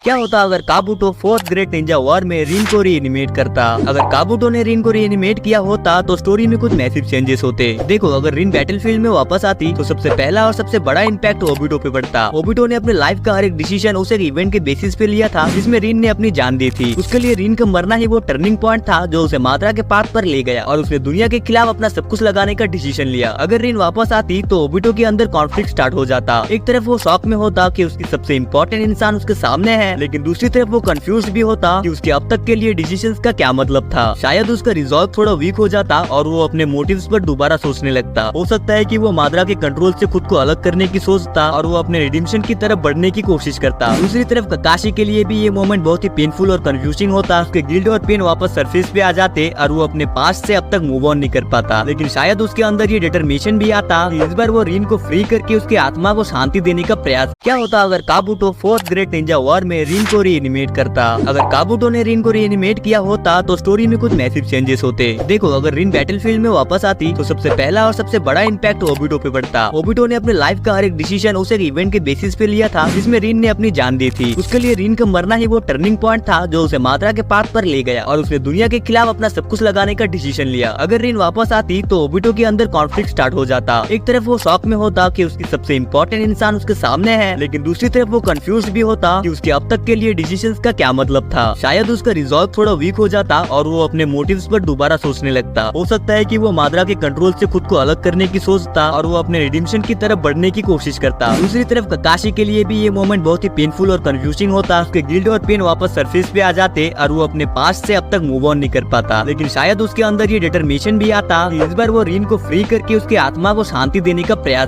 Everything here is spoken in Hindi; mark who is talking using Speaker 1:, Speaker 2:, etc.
Speaker 1: क्या होता अगर काबूटो फोर्थ ग्रेट निंजा वॉर में रिन को रीएनिमेट करता। अगर काबूटो ने रिन को रीएनिमेट किया होता तो स्टोरी में कुछ मैसिव चेंजेस होते। देखो, अगर रिन बैटलफील्ड में वापस आती तो सबसे पहला और सबसे बड़ा इम्पैक्ट ओबिटो पे पड़ता। ओबिटो ने अपने लाइफ का हर एक डिसीजन उस एक इवेंट के बेसिस पे लिया था जिसमें रिन ने अपनी जान दी थी। उसके लिए रिन का मरना ही वो टर्निंग पॉइंट था जो उसे मात्रा के पाथ पर ले गया और उसने दुनिया के खिलाफ अपना सब कुछ लगाने का डिसीजन लिया। अगर रिन वापस आती तो ओबिटो के अंदर कॉन्फ्लिक्ट स्टार्ट हो जाता। एक तरफ वो शॉक में होता कि उसकी सबसे इम्पोर्टेंट इंसान उसके सामने है, लेकिन दूसरी तरफ वो कंफ्यूज भी होता कि उसके अब तक के लिए डिसीजंस का क्या मतलब था। शायद उसका रिजॉल्व थोड़ा वीक हो जाता और वो अपने मोटिव्स पर दोबारा सोचने लगता। हो सकता है कि वो माद्रा के कंट्रोल से खुद को अलग करने की सोचता और वो अपने रिडिम्पशन की तरफ बढ़ने की कोशिश करता। दूसरी तरफ ककाशी के लिए भी ये मोमेंट बहुत ही पेनफुल और कंफ्यूजिंग होता। उसके गिल्ट और पेन वापस सरफेस पे आ जाते और वो अपने पास्ट से अब तक मूव ऑन नहीं कर पाता। लेकिन शायद उसके अंदर ये डिटरमिनेशन भी आता कि इस बार वो रिन को फ्री करके उसकी आत्मा को शांति देने का प्रयास। क्या होता अगर काबूटो फोर्थ ग्रेट निंजा वॉर में रिन को रीएनिमेट करता। अगर काबूटो ने रिन को रीएनिमेट किया होता तो स्टोरी में कुछ मैसिव चेंजेस होते। देखो, अगर रिन बैटलफील्ड में वापस आती तो सबसे पहला और सबसे बड़ा इम्पैक्ट ओबिटो पे पड़ता। ओबिटो ने अपने लाइफ का हर एक डिसीजन उस एक इवेंट के बेसिस पे लिया था जिसमें रिन ने अपनी जान दी थी। उसके लिए रिन का मरना ही वो टर्निंग पॉइंट था जो उसे मात्रा के पाथ पर ले गया और उसने दुनिया के खिलाफ अपना सब कुछ लगाने का डिसीजन लिया। अगर रिन वापस आती तो ओबिटो के अंदर कॉन्फ्लिक्ट स्टार्ट हो जाता। एक तरफ वो शॉक में होता कि उसकी सबसे इम्पोर्टेंट इंसान उसके सामने है, लेकिन दूसरी तरफ वो कंफ्यूज भी होता कि उसके अब तक के लिए डिसीजंस का क्या मतलब था। शायद उसका रिजॉल्व थोड़ा वीक हो जाता और वो अपने मोटिव्स पर दोबारा सोचने लगता। हो सकता है कि वो माद्रा के कंट्रोल से खुद को अलग करने की सोचता और वो अपने रिडिम्पशन की तरफ बढ़ने की कोशिश करता। दूसरी तरफ ककाशी के लिए भी ये मोमेंट बहुत ही पेनफुल और कंफ्यूजिंग होता। उसके गिल्ट और पेन वापस सरफेस पे आ जाते और वो अपने पास्ट से अब तक मूव ऑन नहीं कर पाता। लेकिन शायद उसके अंदर ये डिटरमिनेशन भी आता कि इस बार वो रिन को फ्री करके उसकी आत्मा को शांति देने का प्रयास।